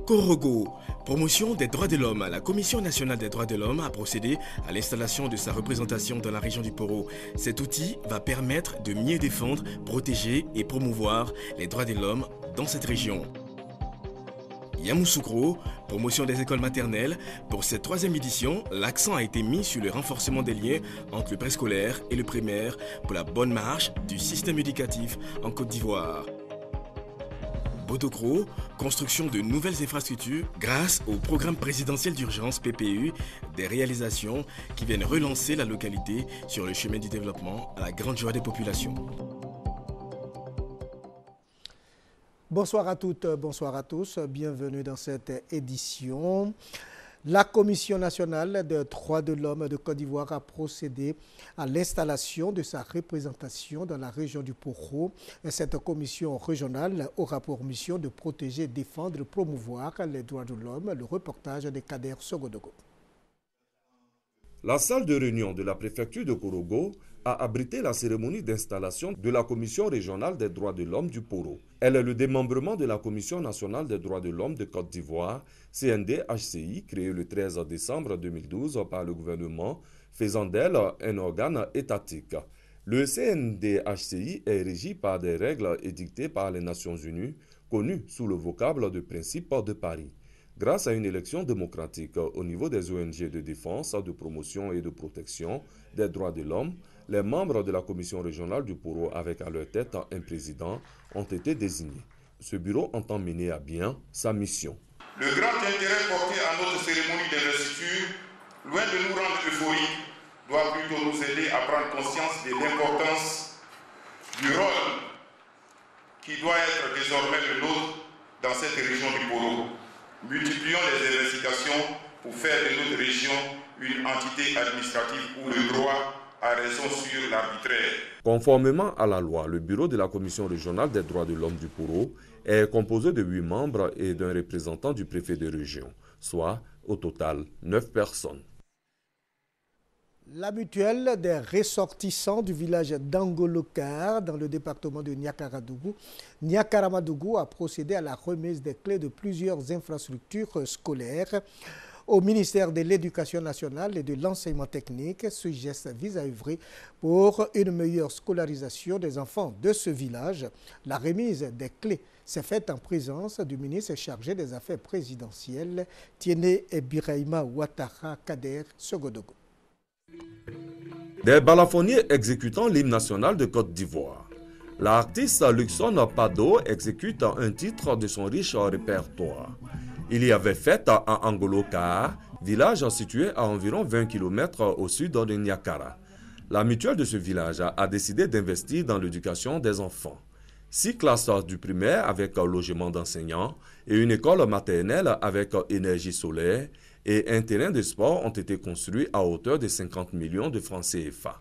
Korogo, promotion des droits de l'homme. La Commission nationale des droits de l'homme a procédé à l'installation de sa représentation dans la région du Poro. Cet outil va permettre de mieux défendre, protéger et promouvoir les droits de l'homme dans cette région. Yamoussoukro, promotion des écoles maternelles. Pour cette troisième édition, l'accent a été mis sur le renforcement des liens entre le préscolaire et le primaire pour la bonne marche du système éducatif en Côte d'Ivoire. Bodokro, construction de nouvelles infrastructures grâce au programme présidentiel d'urgence PPU, des réalisations qui viennent relancer la localité sur le chemin du développement à la grande joie des populations. Bonsoir à toutes, bonsoir à tous, bienvenue dans cette édition. La Commission nationale des droits de l'homme de Côte d'Ivoire a procédé à l'installation de sa représentation dans la région du Poro. Cette commission régionale aura pour mission de protéger, défendre et promouvoir les droits de l'homme. Le reportage de Kader Sogodogo. La salle de réunion de la préfecture de Korogo a abrité la cérémonie d'installation de la Commission régionale des droits de l'homme du Poro. Elle est le démembrement de la Commission nationale des droits de l'homme de Côte d'Ivoire, CNDHCI, créée le 13 décembre 2012 par le gouvernement, faisant d'elle un organe étatique. Le CNDHCI est régi par des règles édictées par les Nations Unies, connues sous le vocable de principe de Paris. Grâce à une élection démocratique au niveau des ONG de défense, de promotion et de protection des droits de l'homme, les membres de la Commission régionale du Poro, avec à leur tête un président, ont été désignés. Ce bureau entend mener à bien sa mission. Le grand intérêt porté à notre cérémonie d'investiture, loin de nous rendre euphoriques, doit plutôt nous aider à prendre conscience de l'importance du rôle qui doit être désormais le nôtre dans cette région du Poro. Multiplions les investigations pour faire de notre région une entité administrative où le droit a raison sur l'arbitraire. Conformément à la loi, le bureau de la Commission régionale des droits de l'homme du Poro est composé de 8 membres et d'un représentant du préfet de région, soit au total 9 personnes. La mutuelle des ressortissants du village d'Angolokar dans le département de Niakaramadougou a procédé à la remise des clés de plusieurs infrastructures scolaires au ministère de l'Éducation nationale et de l'enseignement technique. Ce geste vise à œuvrer pour une meilleure scolarisation des enfants de ce village. La remise des clés s'est faite en présence du ministre chargé des Affaires présidentielles, Tiene Ebiraima Ouattara Kader Sogodogo. Des balafonniers exécutant l'hymne national de Côte d'Ivoire. L'artiste Luxon Pado exécute un titre de son riche répertoire. Il y avait fête à Angoloka, village situé à environ 20 km au sud de Niakara. La mutuelle de ce village a décidé d'investir dans l'éducation des enfants. 6 classes du primaire avec logement d'enseignants et une école maternelle avec énergie solaire et un terrain de sport ont été construits à hauteur de 50 millions de francs CFA.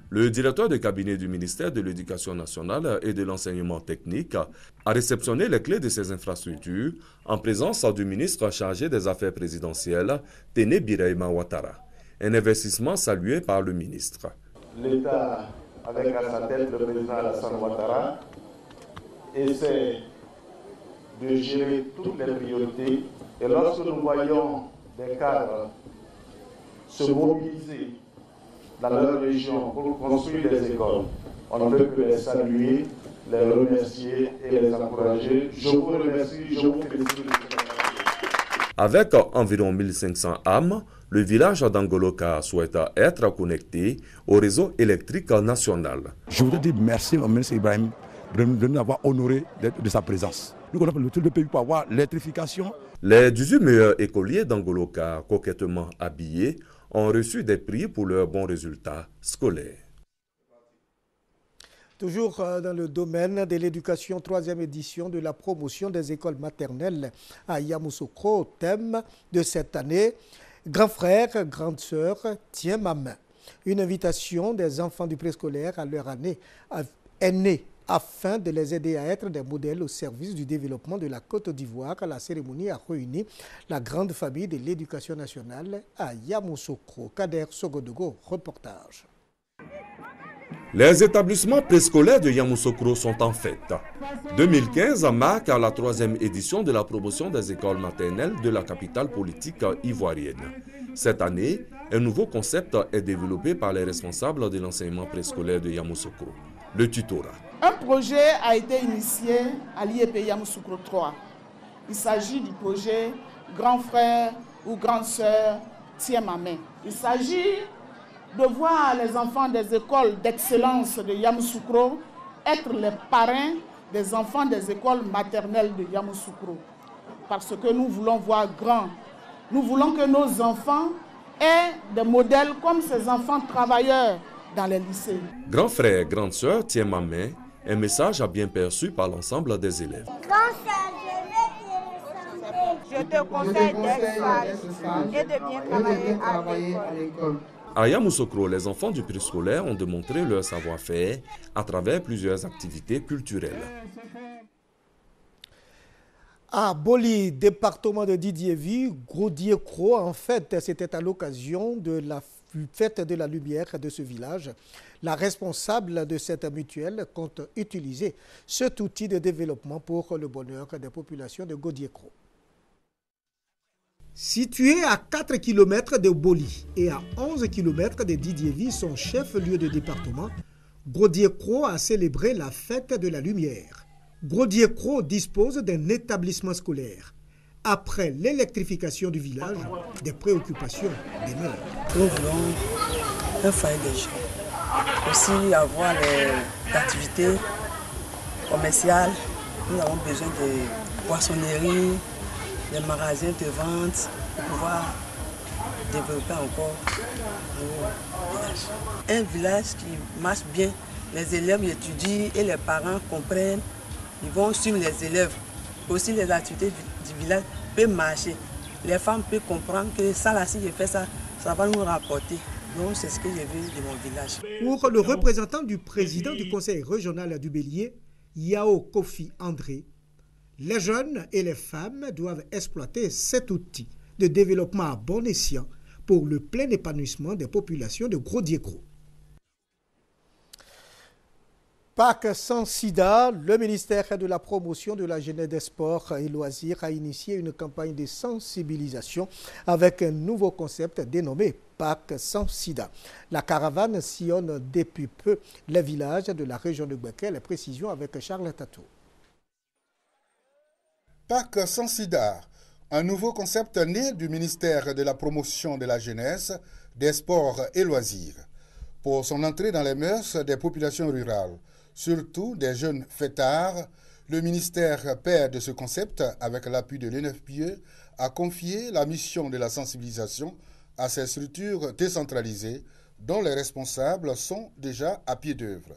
Le directeur de cabinet du ministère de l'Éducation nationale et de l'enseignement technique a réceptionné les clés de ces infrastructures en présence du ministre chargé des Affaires présidentielles, Tene Biraima Ouattara. Un investissement salué par le ministre. L'État, avec à sa tête le président Alassane Ouattara, essaie de gérer toutes les priorités. Et lorsque nous voyons des cadres se mobiliser dans leur région pour construire des écoles, on ne peut que les saluer, les remercier et les encourager. Je vous remercie, je vous félicite. Avec environ 1500 âmes, le village d'Angoloka souhaite être connecté au réseau électrique national. Je voudrais dire merci au ministre Ibrahim de nous avoir honoré de sa présence. Nous connaissons le tout le pays pour avoir l'électrification. Les 18 meilleurs écoliers d'Angoloka, coquettement habillés, ont reçu des prix pour leurs bons résultats scolaires. Toujours dans le domaine de l'éducation, 3e édition de la promotion des écoles maternelles à Yamoussoukro, thème de cette année, grand frère, grande sœur, tiens ma main. Une invitation des enfants du préscolaire à leur année est née afin de les aider à être des modèles au service du développement de la Côte d'Ivoire. La cérémonie a réuni la grande famille de l'éducation nationale à Yamoussoukro. Kader Sogodogo, reportage. Les établissements préscolaires de Yamoussoukro sont en fête. 2015 marque la 3e édition de la promotion des écoles maternelles de la capitale politique ivoirienne. Cette année, un nouveau concept est développé par les responsables de l'enseignement préscolaire de Yamoussoukro, le tutorat. Un projet a été initié à l'IEP Yamoussoukro 3. Il s'agit du projet Grand frère ou grande sœur, tiens ma main. Il s'agit de voir les enfants des écoles d'excellence de Yamoussoukro être les parrains des enfants des écoles maternelles de Yamoussoukro. Parce que nous voulons voir grand. Nous voulons que nos enfants aient des modèles comme ces enfants travailleurs dans les lycées. Grand frère, grande sœur, tiens ma main, un message bien perçu par l'ensemble des élèves. Grand frère, je te conseille d'être sage et de bien travailler à l'école. À Yamoussoukro, les enfants du préscolaire ont démontré leur savoir-faire à travers plusieurs activités culturelles. À Boli, département de Didiévi, Gros-Dié-Cro, en fait, c'était à l'occasion de la fête de la lumière de ce village. La responsable de cette mutuelle compte utiliser cet outil de développement pour le bonheur des populations de Gros-Dié-Cro. Situé à 4 km de Boli et à 11 km de Didiévi, son chef-lieu de département, Gros-Dié-Cro a célébré la fête de la lumière. Gros-Dié-Cro dispose d'un établissement scolaire. Après l'électrification du village, des préoccupations demeurent. Nous voulons un foyer des jeunes. Aussi avoir les activités commerciales. Nous avons besoin de poissonneries, des magasins de vente pour pouvoir développer encore nos villages. Un village qui marche bien, les élèves étudient et les parents comprennent, ils vont suivre les élèves. Aussi les activités du village peuvent marcher. Les femmes peuvent comprendre que ça là, si je fais ça, ça va nous rapporter. Donc c'est ce que je veux de mon village. Pour le représentant du président du conseil régional du Bélier, Yao Kofi André, les jeunes et les femmes doivent exploiter cet outil de développement à bon escient pour le plein épanouissement des populations de Gros-Dié-Cro. Pâques sans sida, le ministère de la Promotion de la Jeunesse, des Sports et Loisirs a initié une campagne de sensibilisation avec un nouveau concept dénommé Pâques sans sida. La caravane sillonne depuis peu les villages de la région de Gbeke. Les précisions avec Charles Tatou. Pâques sans sida, un nouveau concept né du ministère de la Promotion de la Jeunesse, des Sports et Loisirs. Pour son entrée dans les mœurs des populations rurales, surtout des jeunes fêtards, le ministère père de ce concept, avec l'appui de l'ENFPE, a confié la mission de la sensibilisation à ces structures décentralisées dont les responsables sont déjà à pied d'œuvre.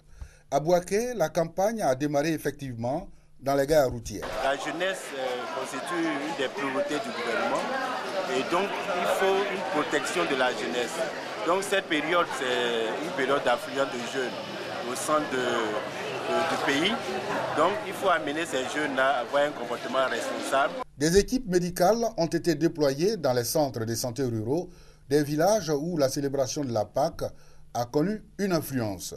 À Bouaké, la campagne a démarré effectivement dans les gares routières. La jeunesse constitue une des priorités du gouvernement et donc il faut une protection de la jeunesse. Donc cette période, c'est une période d'affluence de jeunes au centre du pays. Donc il faut amener ces jeunes-là à avoir un comportement responsable. Des équipes médicales ont été déployées dans les centres de santé ruraux des villages où la célébration de la Pâque a connu une influence.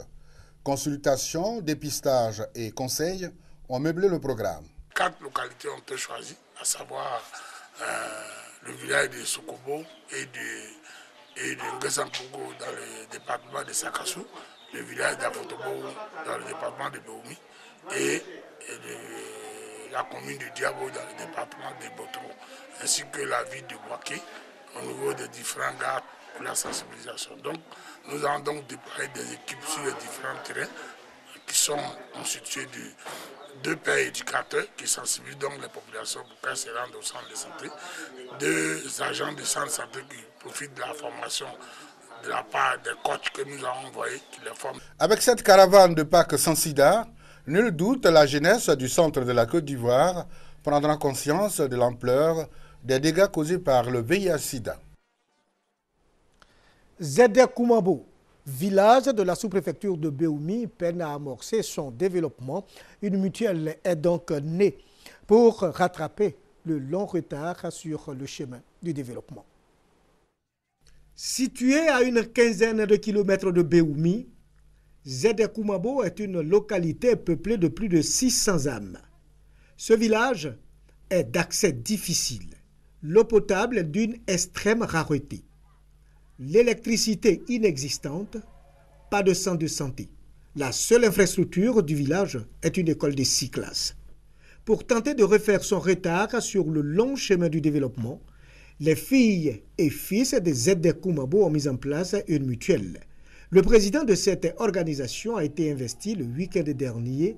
Consultations, dépistage et conseils ont meublé le programme. 4 localités ont été choisies, à savoir le village de Sokobo et de Ngesampogo dans le département de Sakassou, le village d'Afotobo dans le département de Béoumi et la commune de Diabo dans le département de Botro, ainsi que la ville de Bouaké au niveau des différents gares pour la sensibilisation. Donc, nous avons donc déployé des équipes sur les différents terrains qui sont constitués de 2 pères éducateurs qui sensibilisent donc les populations pour qu'elles se rendent au centre de santé, 2 agents de centre de santé qui profitent de la formation de la part des coachs que nous avons envoyés qui les forment. Avec cette caravane de Pâques sans sida, nul doute la jeunesse du centre de la Côte d'Ivoire prendra conscience de l'ampleur des dégâts causés par le VIH-Sida. Zedé Koumabo, village de la sous-préfecture de Béoumi, peine à amorcer son développement. Une mutuelle est donc née pour rattraper le long retard sur le chemin du développement. Situé à une quinzaine de kilomètres de Béoumi, Zedekumaabo est une localité peuplée de plus de 600 âmes. Ce village est d'accès difficile. L'eau potable est d'une extrême rareté. L'électricité inexistante, pas de centre de santé. La seule infrastructure du village est une école de 6 classes. Pour tenter de refaire son retard sur le long chemin du développement, les filles et fils de Zedekumaabo ont mis en place une mutuelle. Le président de cette organisation a été investi le week-end dernier.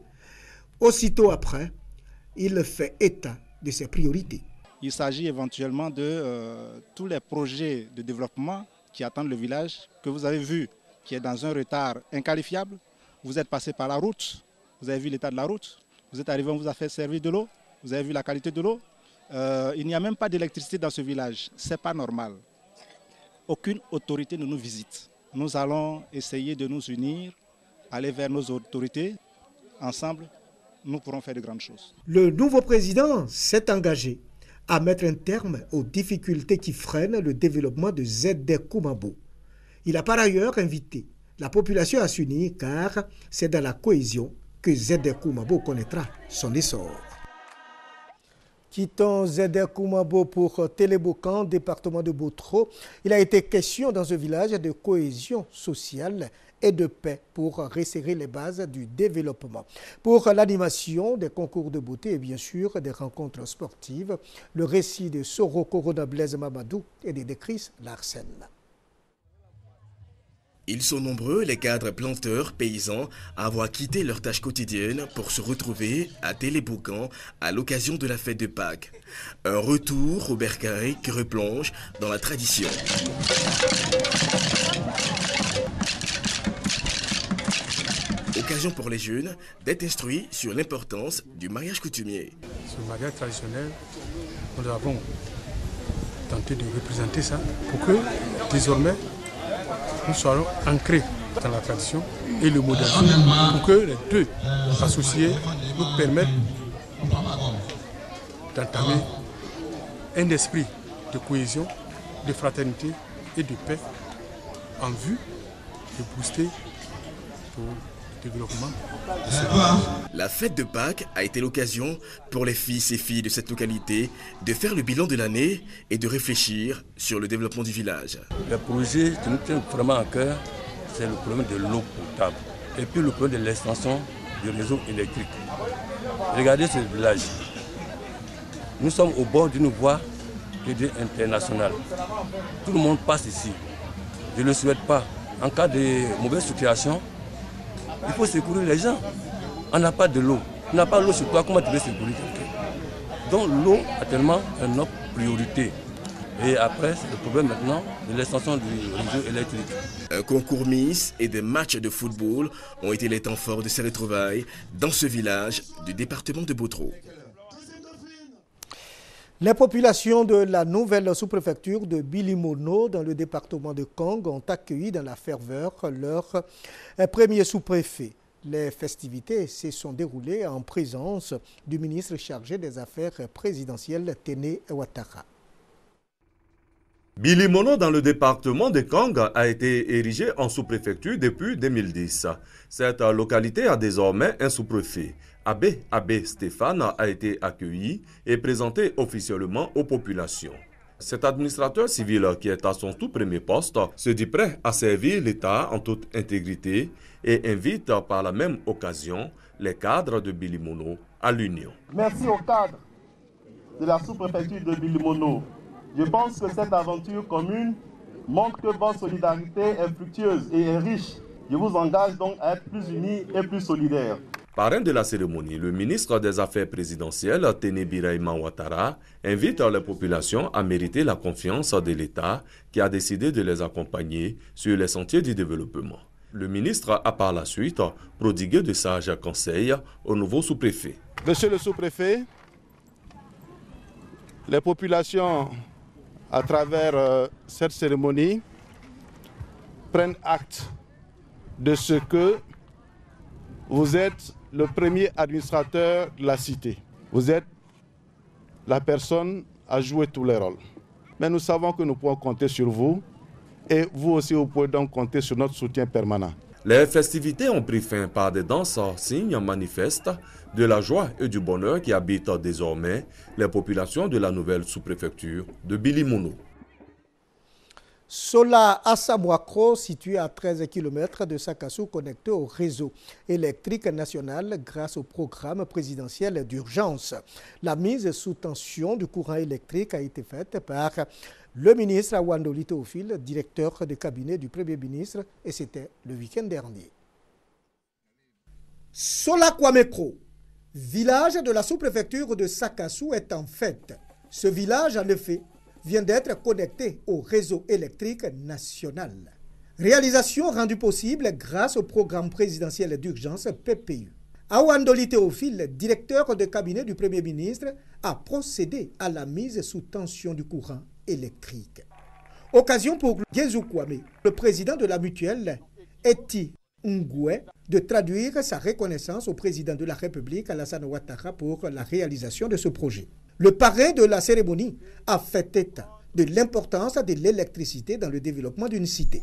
Aussitôt après, il fait état de ses priorités. Il s'agit éventuellement de tous les projets de développement qui attendent le village, que vous avez vu, qui est dans un retard inqualifiable. Vous êtes passé par la route, vous avez vu l'état de la route, vous êtes arrivé, on vous a fait servir de l'eau, vous avez vu la qualité de l'eau. Il n'y a même pas d'électricité dans ce village, ce n'est pas normal. Aucune autorité ne nous visite. Nous allons essayer de nous unir, aller vers nos autorités. Ensemble, nous pourrons faire de grandes choses. Le nouveau président s'est engagé à mettre un terme aux difficultés qui freinent le développement de Zedekumaabo. Il a par ailleurs invité la population à s'unir car c'est dans la cohésion que Zedekumaabo connaîtra son essor. Quittons Zedekumaabo pour Téléboucan, département de Boutro. Il a été question dans ce village de cohésion sociale et de paix pour resserrer les bases du développement. Pour l'animation des concours de beauté et bien sûr des rencontres sportives, le récit de Soro Corona Blaise Mamadou et de Chris Larsen. Ils sont nombreux, les cadres planteurs, paysans, à avoir quitté leurs tâches quotidiennes pour se retrouver à Téléboucan à l'occasion de la fête de Pâques. Un retour au bercail qui replonge dans la tradition. Occasion pour les jeunes d'être instruits sur l'importance du mariage coutumier. Ce mariage traditionnel, nous avons tenté de représenter ça pour que désormais nous soyons ancrés dans la tradition et le modernisme pour que les deux associés nous permettent d'entamer un esprit de cohésion, de fraternité et de paix en vue de booster pour le développement de ce pays. La fête de Pâques a été l'occasion pour les fils et filles de cette localité de faire le bilan de l'année et de réfléchir sur le développement du village. Le projet qui nous tient vraiment à cœur, c'est le problème de l'eau potable et puis le problème de l'extension du réseau électrique. Regardez ce village. Nous sommes au bord d'une voie internationale. Tout le monde passe ici. Je ne le souhaite pas. En cas de mauvaise situation, il faut secourir les gens. On n'a pas de l'eau. On n'a pas l'eau sur toi, comment tu veux secourir quelqu'un? Donc l'eau est tellement notre priorité. Et après, c'est le problème maintenant de l'extension du réseau électrique. Un concours Miss et des matchs de football ont été les temps forts de ces retrouvailles dans ce village du département de Boutro. Les populations de la nouvelle sous-préfecture de Bilimono dans le département de Kong ont accueilli dans la ferveur leur premier sous-préfet. Les festivités se sont déroulées en présence du ministre chargé des Affaires présidentielles, Téné Ouattara. Bilimono dans le département de Kong a été érigé en sous-préfecture depuis 2010. Cette localité a désormais un sous-préfet. Abbé Stéphane a été accueilli et présenté officiellement aux populations. Cet administrateur civil qui est à son tout premier poste se dit prêt à servir l'État en toute intégrité et invite par la même occasion les cadres de Bilimono à l'union. Merci aux cadres de la sous-préfecture de Bilimono. Je pense que cette aventure commune montre que votre solidarité est fructueuse et est riche. Je vous engage donc à être plus unis et plus solidaires. Parrain de la cérémonie, le ministre des Affaires présidentielles, Téné Birahima Ouattara, invite les populations à mériter la confiance de l'État qui a décidé de les accompagner sur les sentiers du développement. Le ministre a par la suite prodigué de sages conseils au nouveau sous-préfet. Monsieur le sous-préfet, les populations, à travers cette cérémonie, prennent acte de ce que vous êtes le premier administrateur de la cité. Vous êtes la personne à jouer tous les rôles. Mais nous savons que nous pouvons compter sur vous et vous aussi vous pouvez donc compter sur notre soutien permanent. Les festivités ont pris fin par des danses, signes manifestes de la joie et du bonheur qui habitent désormais les populations de la nouvelle sous-préfecture de Bilimono. Sola Asamwakro, situé à 13 km de Sakassou, connecté au réseau électrique national grâce au programme présidentiel d'urgence. La mise sous tension du courant électrique a été faite par le ministre Awandoli Théophile, directeur de cabinet du Premier ministre, et c'était le week-end dernier. Sola Kwamekro, village de la sous-préfecture de Sakassou, est en fête. Ce village, en effet, vient d'être connecté au réseau électrique national. Réalisation rendue possible grâce au programme présidentiel d'urgence PPU. Awandoli Théophile, directeur de cabinet du Premier ministre, a procédé à la mise sous tension du courant électrique. Occasion pour Gezou Kwame, le président de la mutuelle, Eti Ngoué, de traduire sa reconnaissance au président de la République, Alassane Ouattara, pour la réalisation de ce projet. Le parrain de la cérémonie a fait état de l'importance de l'électricité dans le développement d'une cité.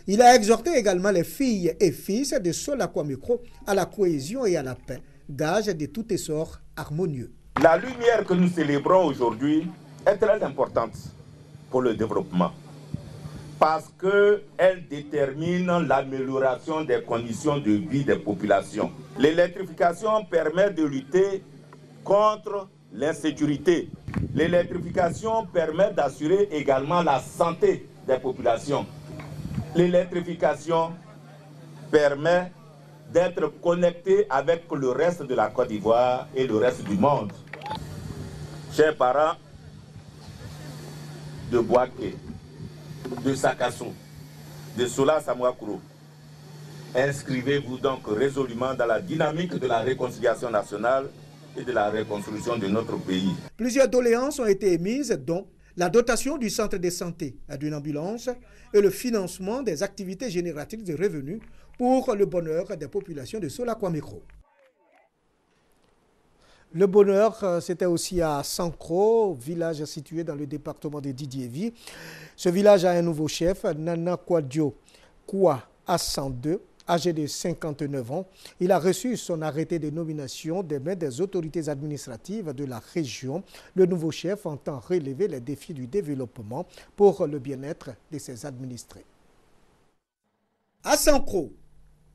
Il a exhorté également les filles et fils de Sola Kwamekro à la cohésion et à la paix, gage de tout essor harmonieux. La lumière que nous célébrons aujourd'hui est très importante pour le développement parce qu'elle détermine l'amélioration des conditions de vie des populations. L'électrification permet de lutter contre l'insécurité. L'électrification permet d'assurer également la santé des populations. L'électrification permet d'être connecté avec le reste de la Côte d'Ivoire et le reste du monde. Chers parents de Boaké, de Sakassou, de Sola Samouakro, inscrivez-vous donc résolument dans la dynamique de la réconciliation nationale et de la reconstruction de notre pays. Plusieurs doléances ont été émises, dont la dotation du centre de santé d'une ambulance et le financement des activités génératrices de revenus pour le bonheur des populations de Sola Kwamekro. Le bonheur, c'était aussi à Sankro, village situé dans le département de Didiévi. Ce village a un nouveau chef, Nana Kwadjo Kwa Assan2, âgé de 59 ans. Il a reçu son arrêté de nomination des mains des autorités administratives de la région. Le nouveau chef entend relever les défis du développement pour le bien-être de ses administrés. À Sankro,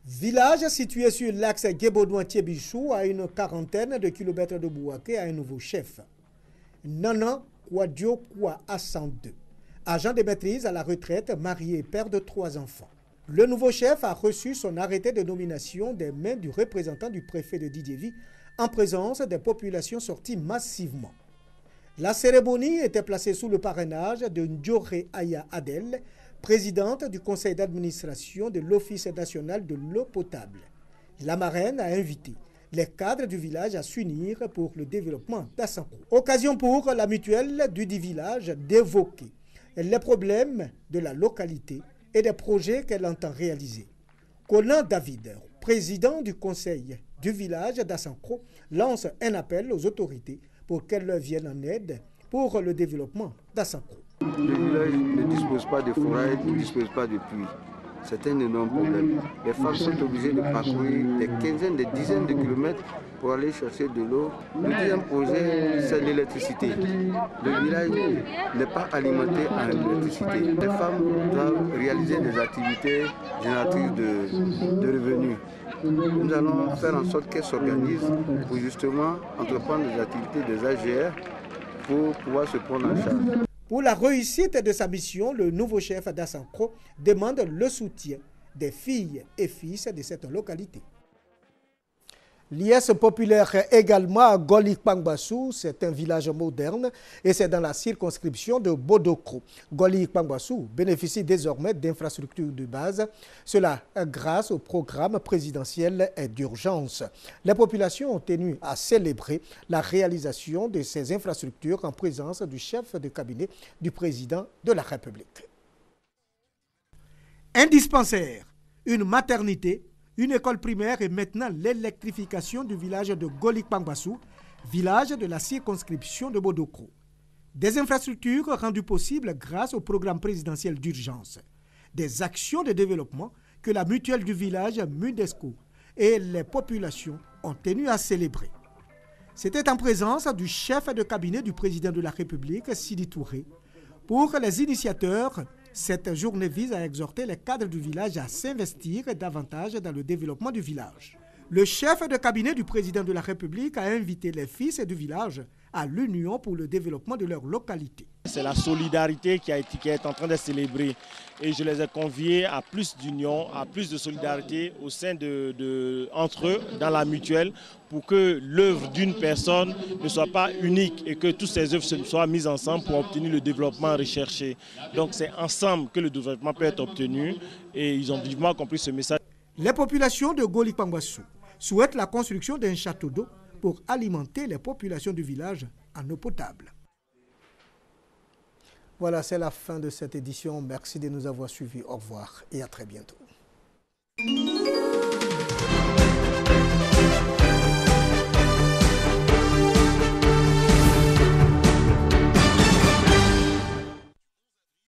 village situé sur l'axe Guébodouan-Tiebichou, à une quarantaine de kilomètres de Bouaké, a un nouveau chef. Nana Kwadjo Kwa Assan2, agent de maîtrise à la retraite, marié et père de 3 enfants. Le nouveau chef a reçu son arrêté de nomination des mains du représentant du préfet de Didiévi en présence des populations sorties massivement. La cérémonie était placée sous le parrainage de Ndjore Aya Adel, présidente du conseil d'administration de l'Office national de l'eau potable. La marraine a invité les cadres du village à s'unir pour le développement d'Assanko. Occasion pour la mutuelle du dit village d'évoquer les problèmes de la localité et des projets qu'elle entend réaliser. Conan David, président du conseil du village d'Assanko, lance un appel aux autorités pour qu'elles leur viennent en aide pour le développement d'Assanko. Le village ne dispose pas de forêt, ne dispose pas de puits. C'est un énorme problème. Les femmes sont obligées de parcourir des quinzaines, des dizaines de kilomètres pour aller chercher de l'eau. Le deuxième projet, c'est l'électricité. Le village n'est pas alimenté en électricité. Les femmes doivent réaliser des activités génératrices de revenus. Nous allons faire en sorte qu'elles s'organisent pour justement entreprendre des activités des AGR pour pouvoir se prendre en charge. Pour la réussite de sa mission, le nouveau chef d'Assanko demande le soutien des filles et fils de cette localité. L'IS populaire également à Goli-Kpangbassou, c'est un village moderne et c'est dans la circonscription de Bodokro. Goli-Kpangbassou bénéficie désormais d'infrastructures de base, cela grâce au programme présidentiel d'urgence. Les populations ont tenu à célébrer la réalisation de ces infrastructures en présence du chef de cabinet du président de la République. Un dispensaire, une maternité, une école primaire et maintenant l'électrification du village de Goli-Kpangbassou, village de la circonscription de Bodokro. Des infrastructures rendues possibles grâce au programme présidentiel d'urgence. Des actions de développement que la mutuelle du village Mudesco et les populations ont tenu à célébrer. C'était en présence du chef de cabinet du président de la République, Sidi Touré. Pour les initiateurs, cette journée vise à exhorter les cadres du village à s'investir davantage dans le développement du village. Le chef de cabinet du président de la République a invité les fils du village à l'union pour le développement de leur localité. C'est la solidarité qui est en train de célébrer et je les ai conviés à plus d'union, à plus de solidarité au sein entre eux dans la mutuelle pour que l'œuvre d'une personne ne soit pas unique et que toutes ces œuvres soient mises ensemble pour obtenir le développement recherché. Donc c'est ensemble que le développement peut être obtenu et ils ont vivement compris ce message. Les populations de Goli-Pangwassou souhaitent la construction d'un château d'eau pour alimenter les populations du village en eau potable. Voilà, c'est la fin de cette édition. Merci de nous avoir suivis. Au revoir et à très bientôt.